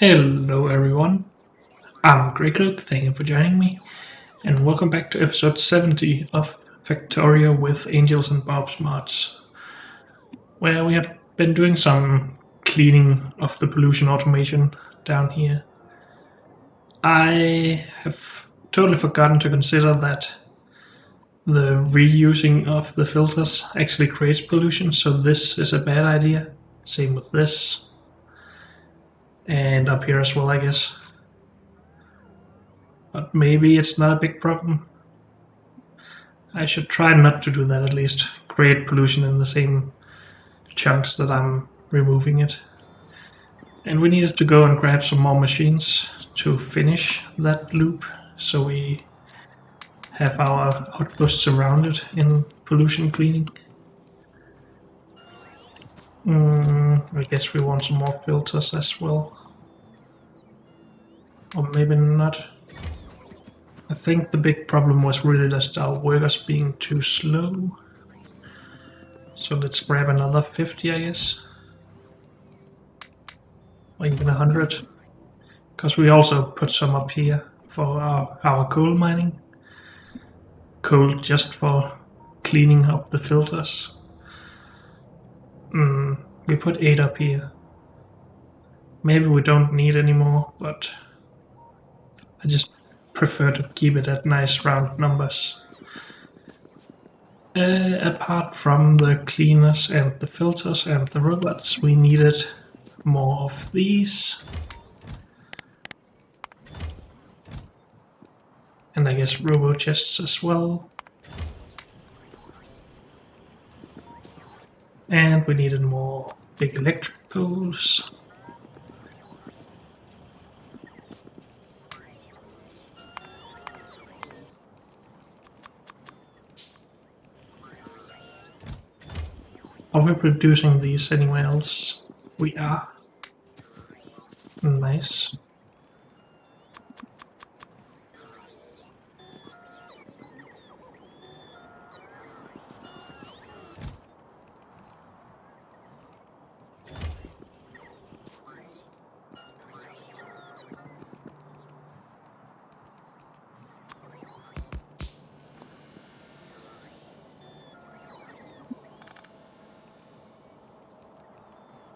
Hello, everyone. I'm Greg Luke. Thank you for joining me, and welcome back to episode 70 of Factorio with Angels and Bob's Mods, where we have been doing some cleaning of the pollution automation down here. I have totally forgotten to consider that the reusing of the filters actually creates pollution, so this is a bad idea. Same with this, and up here as well, I guess. But maybe it's not a big problem. I should try not to do that at least. Create pollution in the same chunks that I'm removing it. And we needed to go and grab some more machines to finish that loop so we have our outpost surrounded in pollution cleaning. I guess we want some more filters as well. Or maybe not. I think the big problem was really just our workers being too slow. So let's grab another 50, I guess. Or even 100. Because we also put some up here for our coal mining. Coal just for cleaning up the filters. We put 8 up here. Maybe we don't need any more, but I just prefer to keep it at nice round numbers. Apart from the cleaners and the filters and the robots, we needed more of these. And I guess robo chests as well. And we needed more big electric poles. Are we producing these anywhere else? We are. Nice.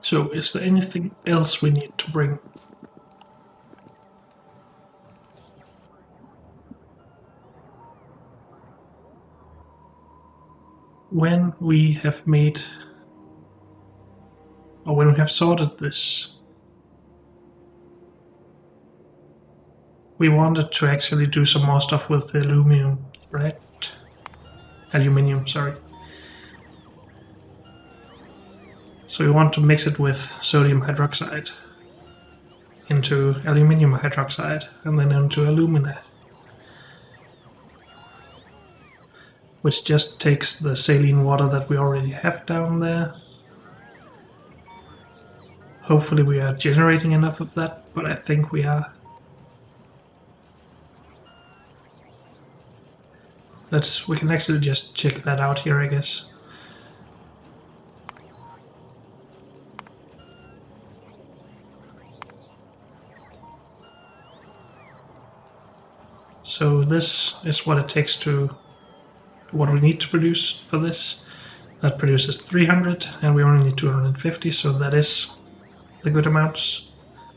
So, is there anything else we need to bring? When we have made, or when we have sorted this, we wanted to actually do some more stuff with the aluminum, right? Aluminium, sorry. So we want to mix it with sodium hydroxide into aluminium hydroxide and then into alumina, which just takes the saline water that we already have down there. Hopefully we are generating enough of that, but I think we are. We can actually just check that out here, I guess. So this is what it takes what we need to produce for this. That produces 300 and we only need 250, so that is the good amounts,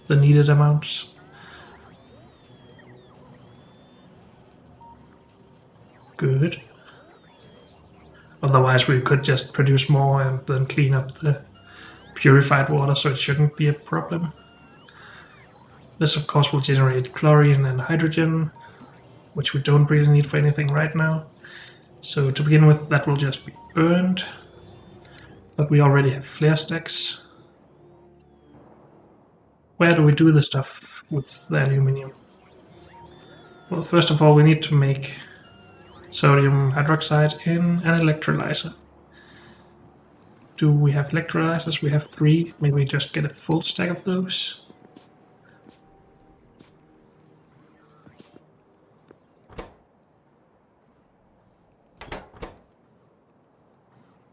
the needed amounts. Good. Otherwise we could just produce more and then clean up the purified water, so it shouldn't be a problem. This of course will generate chlorine and hydrogen, which we don't really need for anything right now. So to begin with, that will just be burned, but we already have flare stacks. Where do we do the stuff with the aluminium? Well, first of all, we need to make sodium hydroxide in an electrolyzer. Do we have electrolyzers? We have 3. Maybe just get a full stack of those.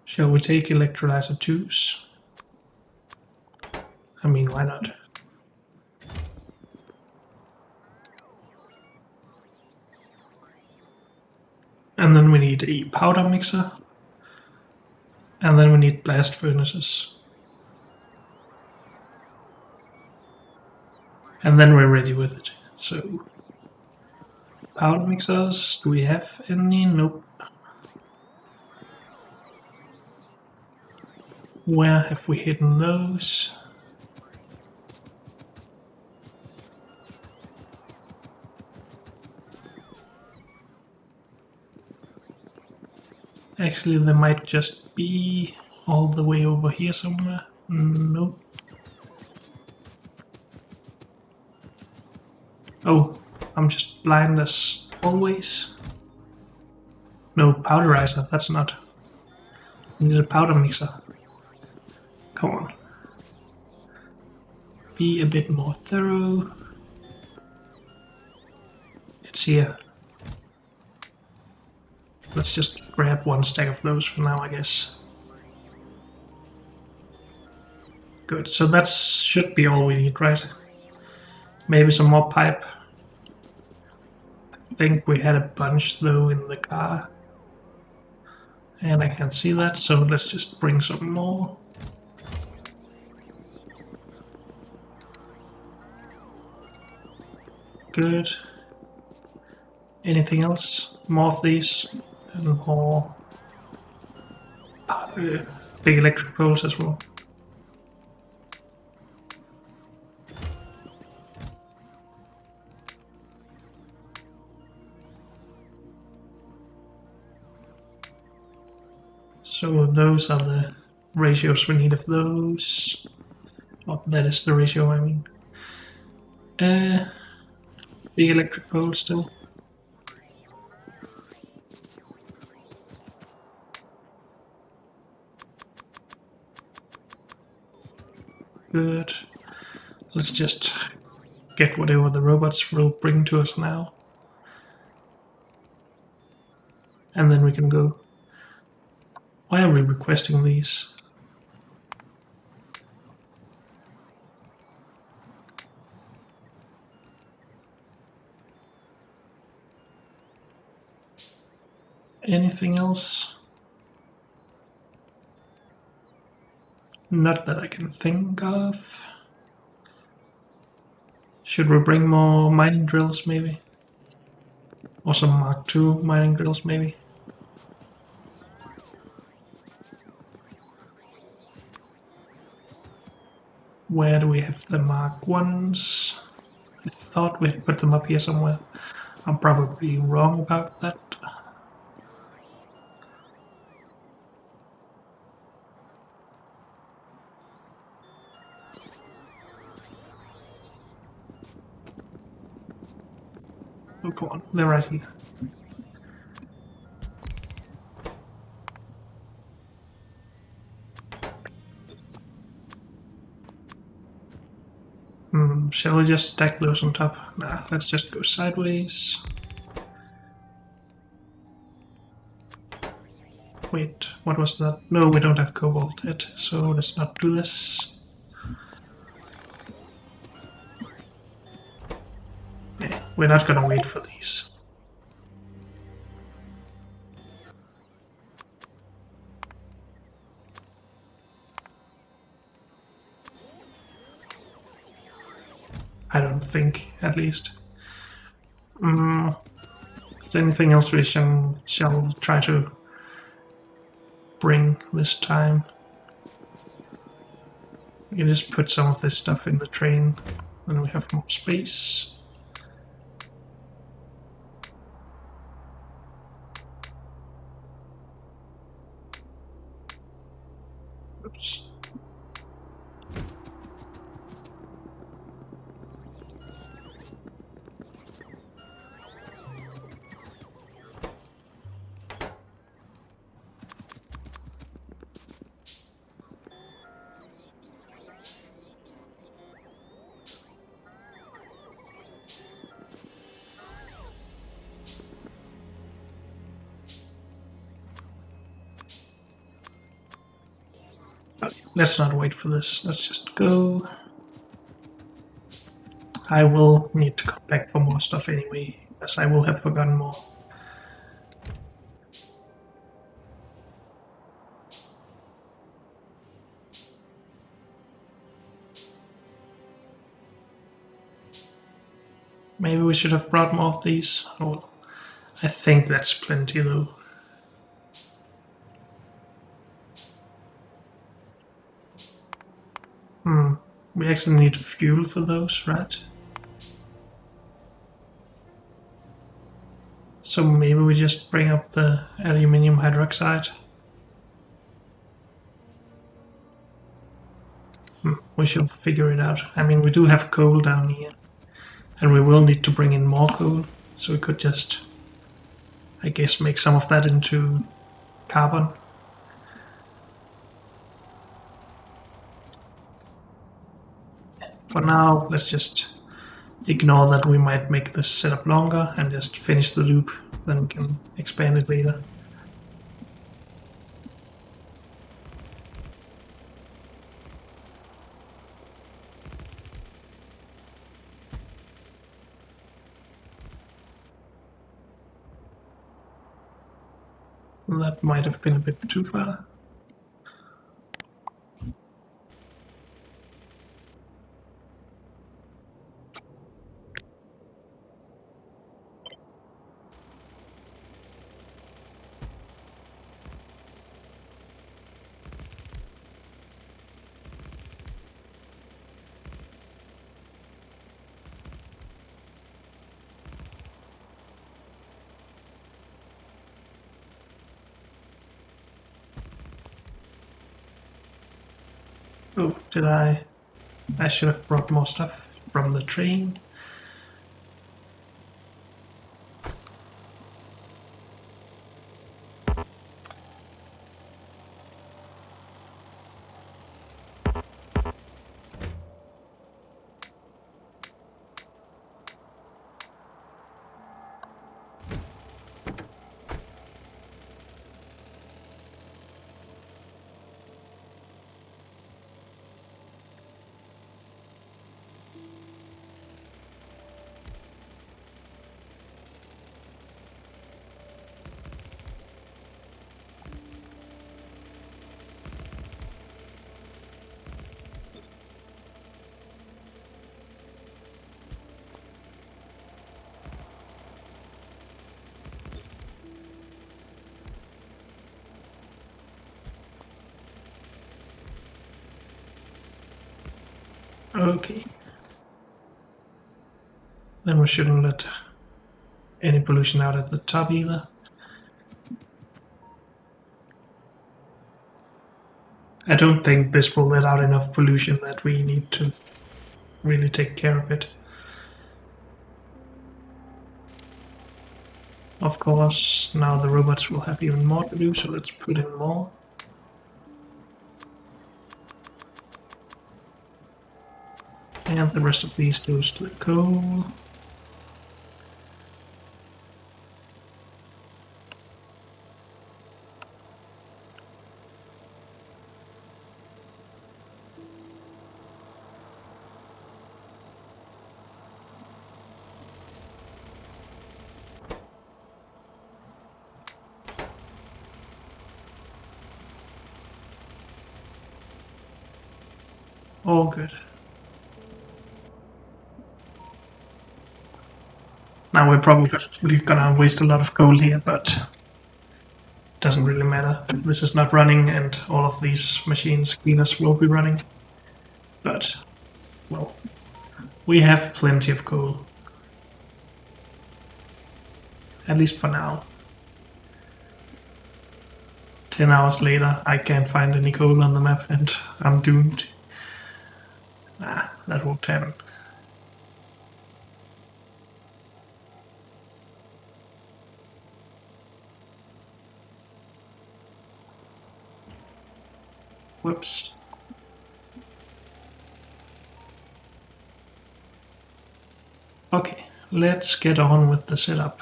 Shall we take electrolyzer 2s? I mean, why not? need a powder mixer, and then we need blast furnaces. And then we're ready with it. So, powder mixers, do we have any? Nope. Where have we hidden those? Actually, they might just be all the way over here somewhere. Nope. Oh, I'm just blind as always. No, powderizer, that's not. I need a powder mixer. Come on. Be a bit more thorough. It's here. Let's just grab one stack of those for now, I guess. Good, so that should be all we need, right? Maybe some more pipe. I think we had a bunch though in the car. And I can't see that, so let's just bring some more. Good. Anything else? More of these and more big electric poles as well. So those are the ratios we need of those. Oh, that is the ratio, I mean. Big electric pole still. Good. Let's just get whatever the robots will bring to us now. And then we can go. Why are we requesting these? Anything else? Not that I can think of. Should we bring more mining drills, maybe? Or some Mark II mining drills, maybe? Where do we have the Mark I's? I thought we had put them up here somewhere. I'm probably wrong about that. Oh, come on, they're right here. Shall we just stack those on top? Nah, let's just go sideways. Wait, what was that? No, we don't have cobalt yet, so let's not do this. Yeah, we're not gonna wait for these. I don't think, at least. Is there anything else we shall try to bring this time? We can just put some of this stuff in the train, then we have more space. Oops. Let's not wait for this, let's just go. I will need to come back for more stuff anyway, as I will have forgotten more. Maybe we should have brought more of these. Oh, I think that's plenty though. We actually need fuel for those, right? So maybe we just bring up the aluminium hydroxide. We shall figure it out. I mean, we do have coal down here, and we will need to bring in more coal, so we could just, I guess, make some of that into carbon. For now, let's just ignore that we might make this setup longer and just finish the loop, then we can expand it later. That might have been a bit too far. Oh, did I? I should have brought more stuff from the train. Okay. Then we shouldn't let any pollution out at the top either. I don't think this will let out enough pollution that we need to really take care of it. Of course, now the robots will have even more to do, so let's put in more. And the rest of these goes to the coal. All good. Now we're probably gonna waste a lot of coal here, but it doesn't really matter. This is not running, and all of these machines, cleaners, will be running. But, well, we have plenty of coal. At least for now. 10 hours later, I can't find any coal on the map, and I'm doomed. That won't happen. Whoops. Okay, let's get on with the setup.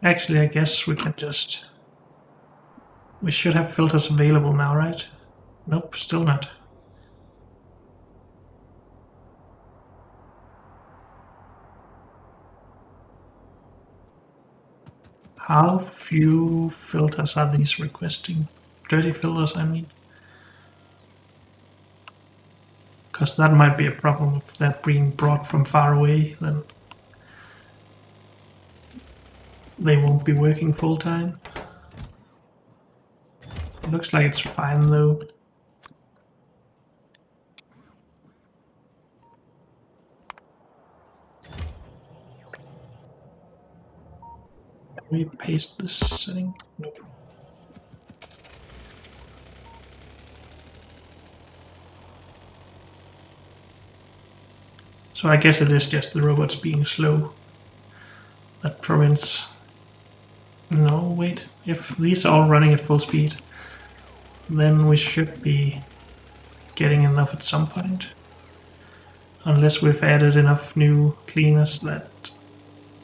Actually, I guess we can just... We should have filters available now, right? Nope, still not. How few filters are these requesting? 30 filters, I mean. Because that might be a problem if they're being brought from far away, then they won't be working full time. It looks like it's fine though. Can we paste this setting? Nope. So I guess it is just the robots being slow that prevents... No, wait. If these are all running at full speed, then we should be getting enough at some point. Unless we've added enough new cleaners that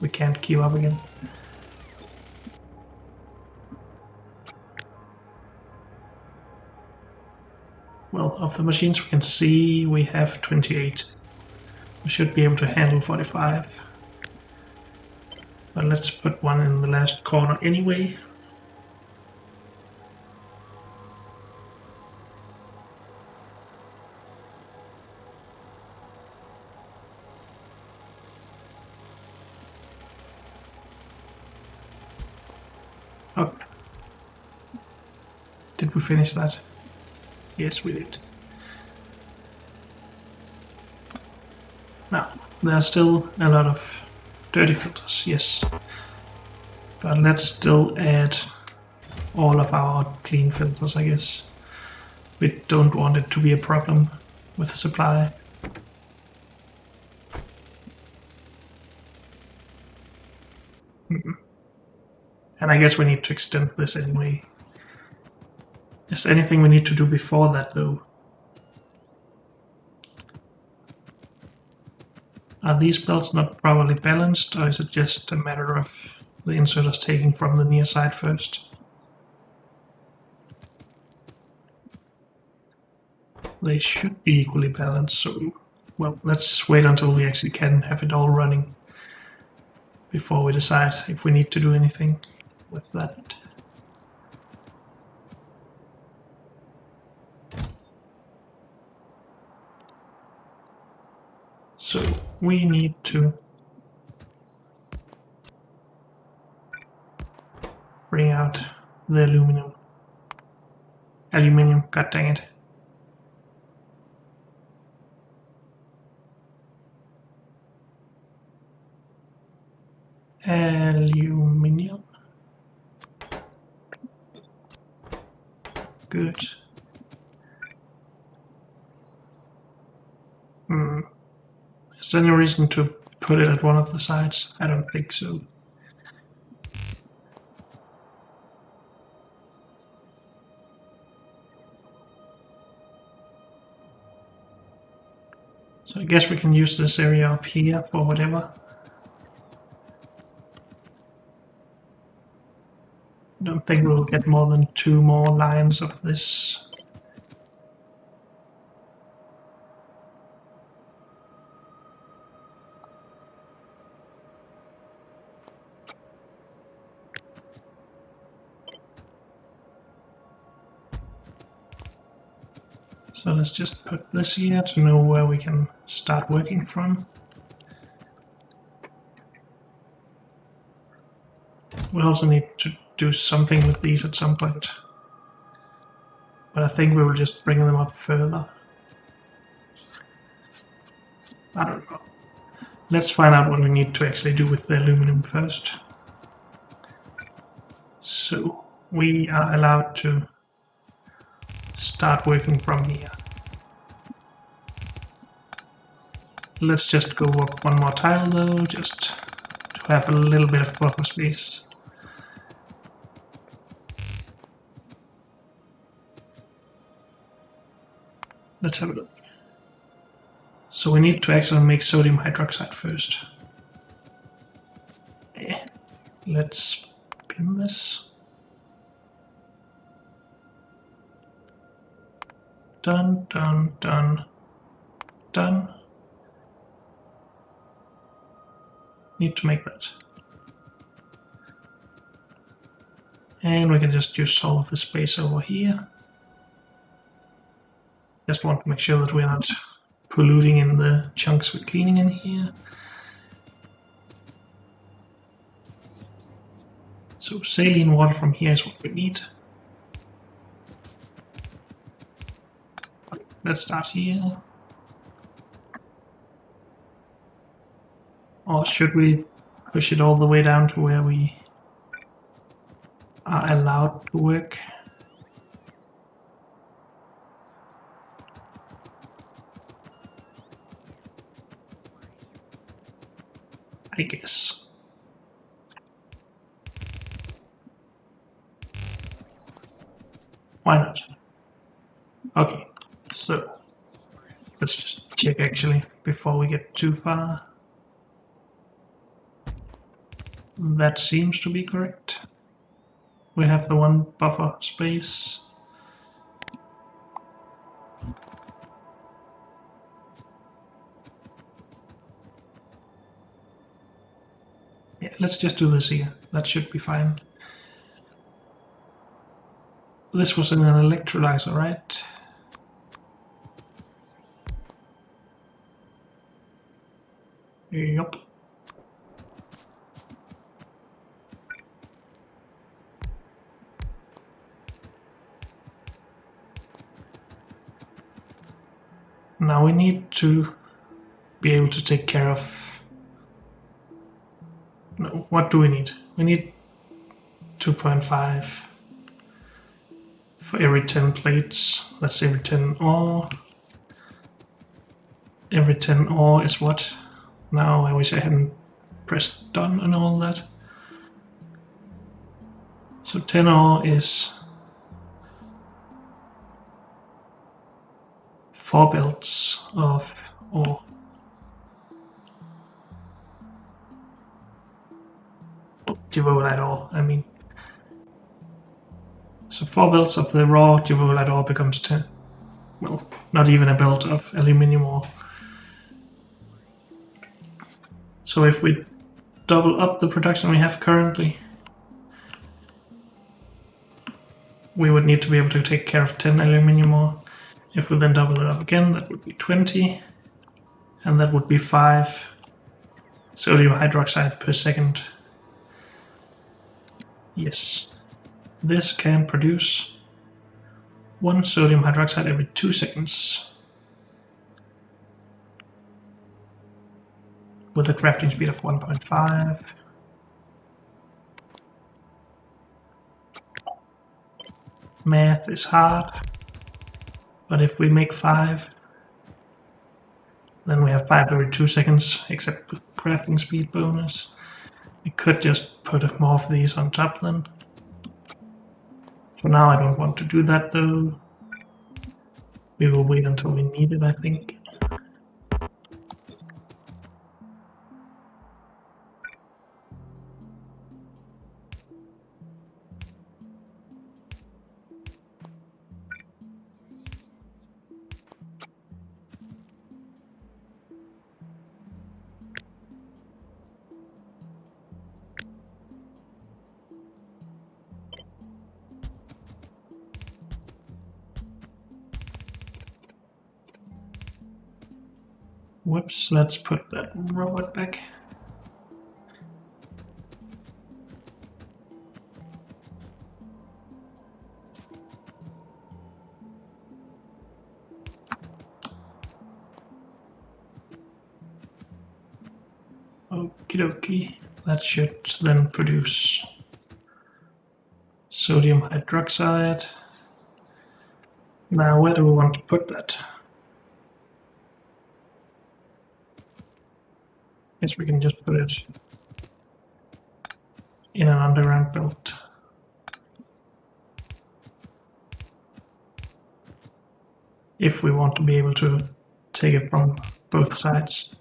we can't keep up again. Well, of the machines we can see, we have 28. We should be able to handle 45. But let's put one in the last corner anyway. Oh. Did we finish that? Yes, we did. Now, there are still a lot of dirty filters, yes. But let's still add all of our clean filters, I guess. We don't want it to be a problem with supply. And I guess we need to extend this anyway. Is there anything we need to do before that, though? Are these belts not properly balanced, or is it just a matter of the inserters taking from the near side first? They should be equally balanced, so, well, let's wait until we actually can have it all running before we decide if we need to do anything with that. So we need to bring out the aluminum. Aluminium, god dang it. Aluminium. Good. Is there any reason to put it at one of the sides? I don't think so. So I guess we can use this area up here for whatever. Don't think we'll get more than 2 more lines of this. So let's just put this here to know where we can start working from. We also need to do something with these at some point. But I think we will just bring them up further. I don't know. Let's find out what we need to actually do with the aluminum first. So we are allowed to start working from here. Let's just go up one more tile though, just to have a little bit of buffer space. Let's have a look. So we need to actually make sodium hydroxide first. Let's pin this. Done, done, done, done. Need to make that. And we can just use all of the space over here. Just want to make sure that we're not polluting in the chunks we're cleaning in here. So saline water from here is what we need. Let's start here. Or should we push it all the way down to where we are allowed to work? I guess. Why not? Okay, so let's just check actually before we get too far. That seems to be correct. We have the one buffer space. Yeah, let's just do this here. That should be fine. This was in an electrolyzer, right? Yup. Now we need to be able to take care of... No, what do we need? We need 2.5 for every 10 plates. That's every 10 ore. Every 10 ore is what? Now I wish I hadn't pressed done and all that. So 10 ore is 4 belts of ore. Divolite ore, I mean. So 4 belts of the raw divolite ore becomes 10. Well, not even a belt of aluminium ore. So if we double up the production we have currently, we would need to be able to take care of 10 aluminium ore. If we then double it up again, that would be 20, and that would be 5 sodium hydroxide per second. Yes, this can produce 1 sodium hydroxide every 2 seconds with a crafting speed of 1.5. Math is hard, but if we make 5, then we have 5 every 2 seconds, except with crafting speed bonus. We could just put more of these on top then. For now I don't want to do that though. We will wait until we need it, I think. Whoops, let's put that robot back. Okie dokie, that should then produce sodium hydroxide. Now where do we want to put that? Guess we can just put it in an underground belt. If we want to be able to take it from both sides.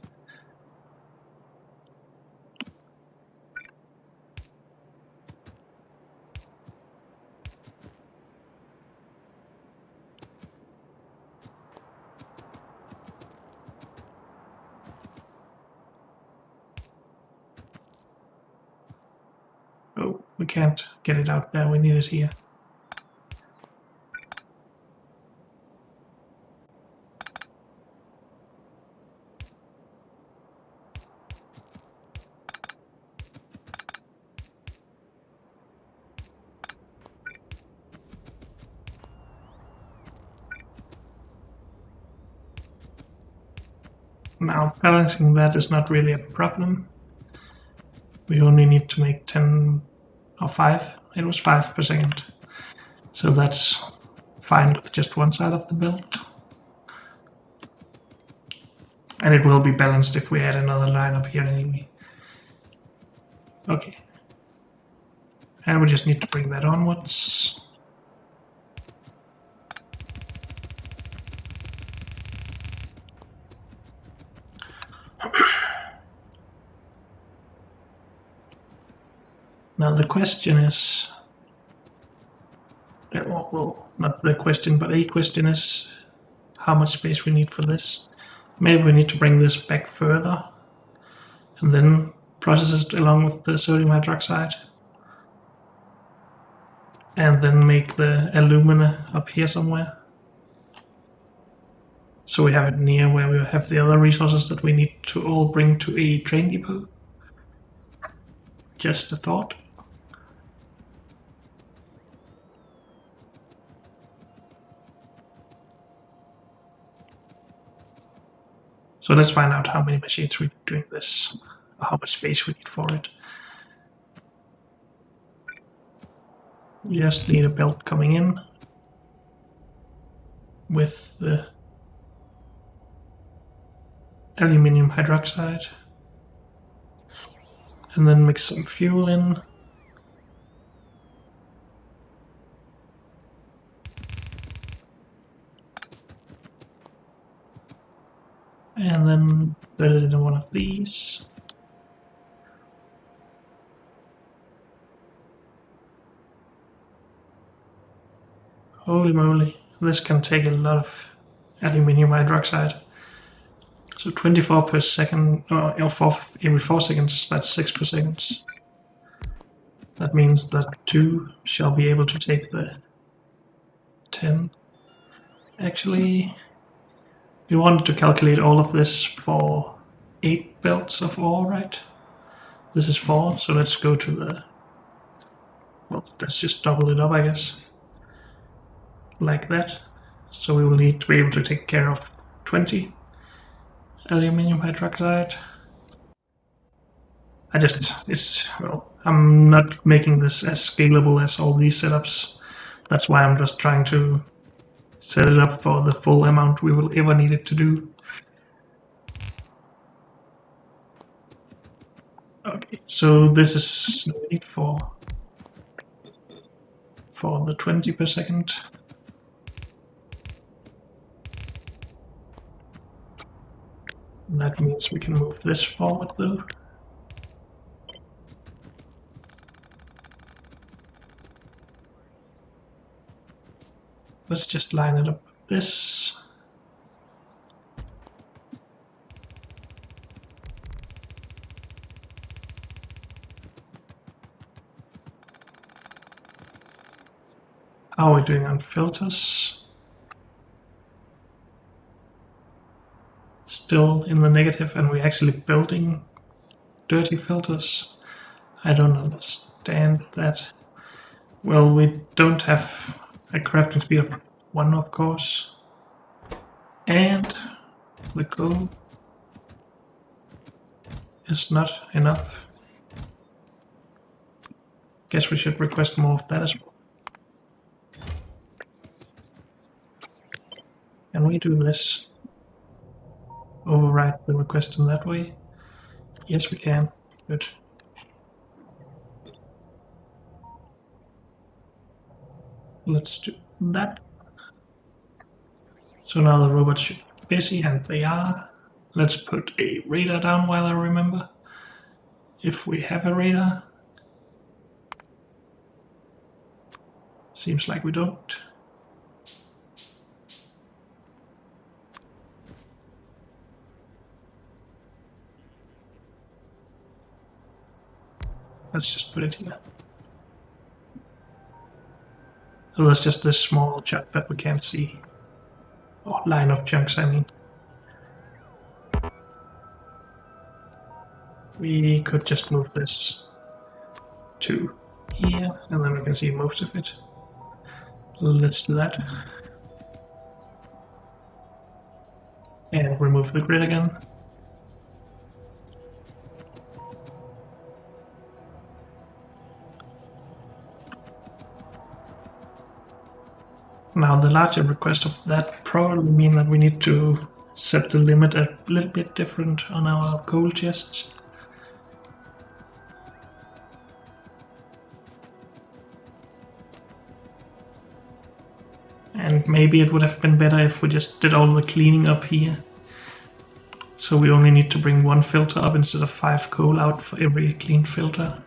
Oh, we can't get it out there, we need it here. Now, balancing that is not really a problem. We only need to make 10 or 5. It was 5 per second. So that's fine with just one side of the belt. And it will be balanced if we add another line up here anyway. Okay. And we just need to bring that onwards. Now the question is, well, not the question, but a question is how much space we need for this. Maybe we need to bring this back further and then process it along with the sodium hydroxide. And then make the alumina up here somewhere. So we have it near where we have the other resources that we need to all bring to a train depot. Just a thought. So let's find out how many machines we're doing this, or how much space we need for it. We just need a belt coming in with the aluminium hydroxide, and then mix some fuel in. And then put it in one of these. Holy moly, this can take a lot of aluminium hydroxide. So 24 per second, or every 4 seconds, that's 6 per second. That means that 2 shall be able to take the 10. Actually, we wanted to calculate all of this for 8 belts of ore, right? This is 4, so let's go to the... Well, let's just double it up, I guess. Like that. So we will need to be able to take care of 20 aluminium hydroxide. I'm not making this as scalable as all these setups. That's why I'm just trying to set it up for the full amount we will ever need it to do. Okay, so this is no need for the 20 per second. And that means we can move this forward though. Let's just line it up with this. How are we doing on filters? Still in the negative, and we're actually building dirty filters. I don't understand that. Well, we don't have a crafting speed of 1, of course. And the coal is not enough. Guess we should request more of that as well. Can we do this? Override the request in that way? Yes, we can. Good. Let's do that. So now the robots should be busy, and they are. Let's put a radar down while I remember. If we have a radar. Seems like we don't. Let's just put it here. So that's just this small chunk that we can't see. Or line of chunks, I mean. We could just move this to here, and then we can see most of it. So let's do that. And remove the grid again. Now the larger request of that probably mean that we need to set the limit a little bit different on our coal chests. And maybe it would have been better if we just did all the cleaning up here. So we only need to bring 1 filter up instead of 5 coal out for every clean filter.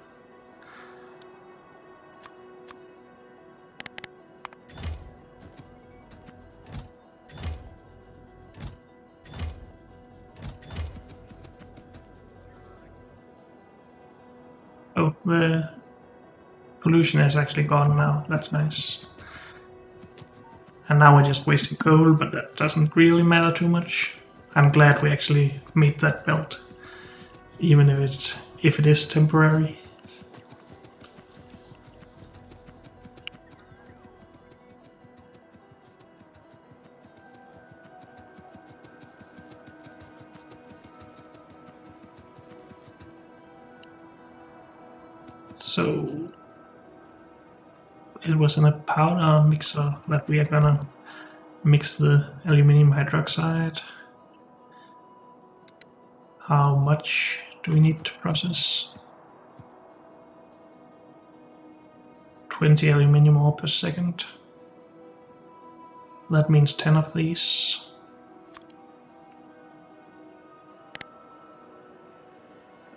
Oh, the pollution is actually gone now. That's nice. And now we're just wasting coal, but that doesn't really matter too much. I'm glad we actually made that belt, even if it is temporary. So it was in a powder mixer that we are gonna mix the aluminum hydroxide. How much do we need to process? 20 aluminum ore per second. That means 10 of these.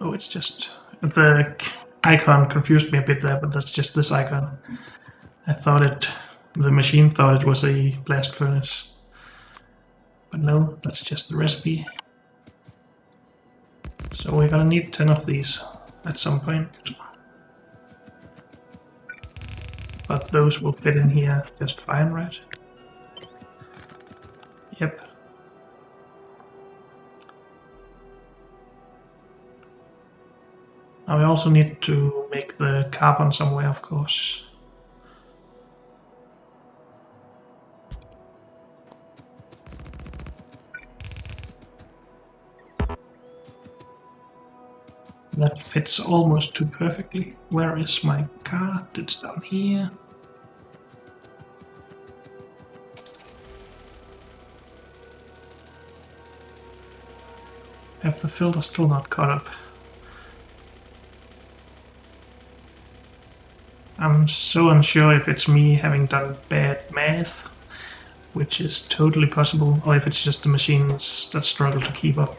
Oh, it's just the icon confused me a bit there, but that's just this icon. The machine thought it was a blast furnace. But no, that's just the recipe. So we're gonna need 10 of these at some point. But those will fit in here just fine, right? Yep. Now we also need to make the carbon somewhere, of course. That fits almost too perfectly. Where is my card? It's down here. Have the filter still not caught up? I'm so unsure if it's me having done bad math, which is totally possible, or if it's just the machines that struggle to keep up.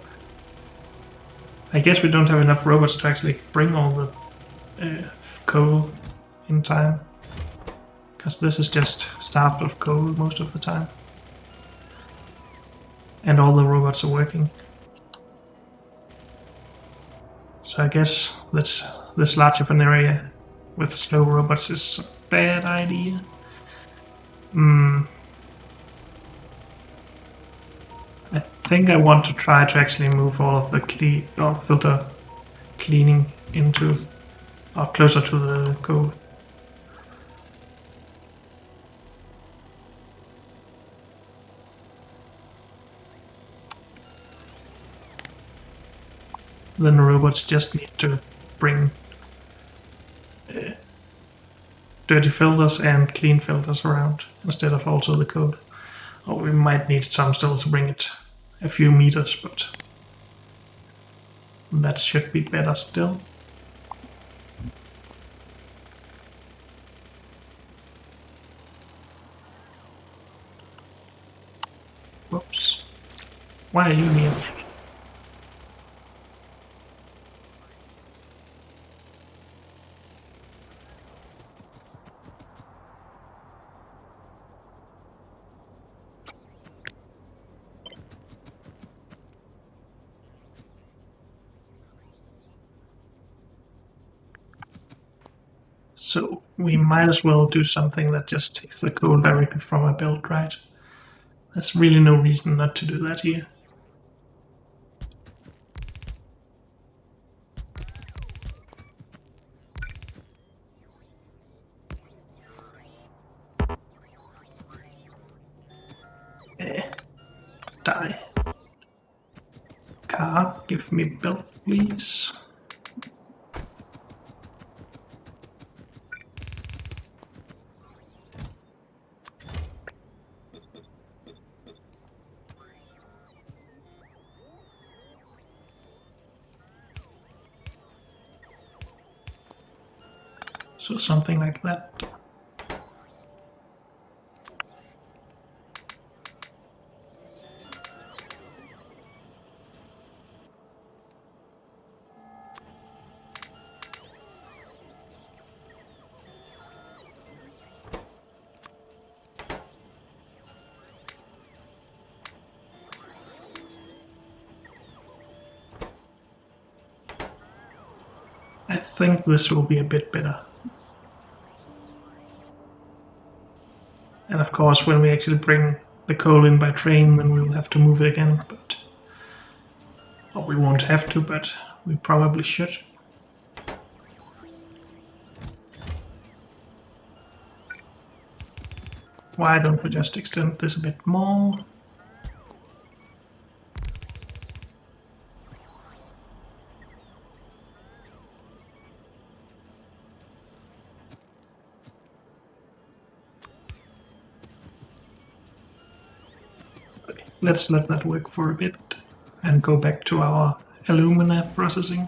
I guess we don't have enough robots to actually bring all the coal in time, because this is just starved of coal most of the time. And all the robots are working. So I guess this large of an area with slow robots is a bad idea. I think I want to try to actually move all of the filter cleaning into or closer to the coal. Then the robots just need to bring dirty filters and clean filters around instead of also the code. Or we might need some still to bring it a few meters, but that should be better still. Whoops. Why are you here? So we might as well do something that just takes the coal directly from our build, right? There's really no reason not to do that here. Die. Car, give me belt, please. So something like that. I think this will be a bit better. And of course, when we actually bring the coal in by train, then we'll have to move it again, but... Or we won't have to, but we probably should. Why don't we just extend this a bit more? Let's let that work for a bit and go back to our alumina processing.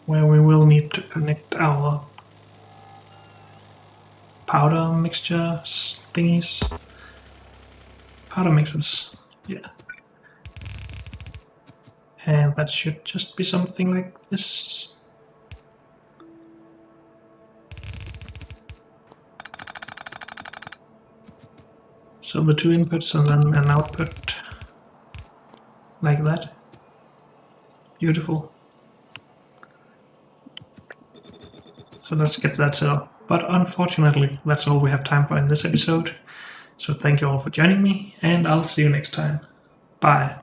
Where we will need to connect our powder mixture thingies. Powder mixers, yeah. And that should just be something like this. So the two inputs and then an output like that. Beautiful. So let's get that set up. But unfortunately, that's all we have time for in this episode. So thank you all for joining me, and I'll see you next time. Bye.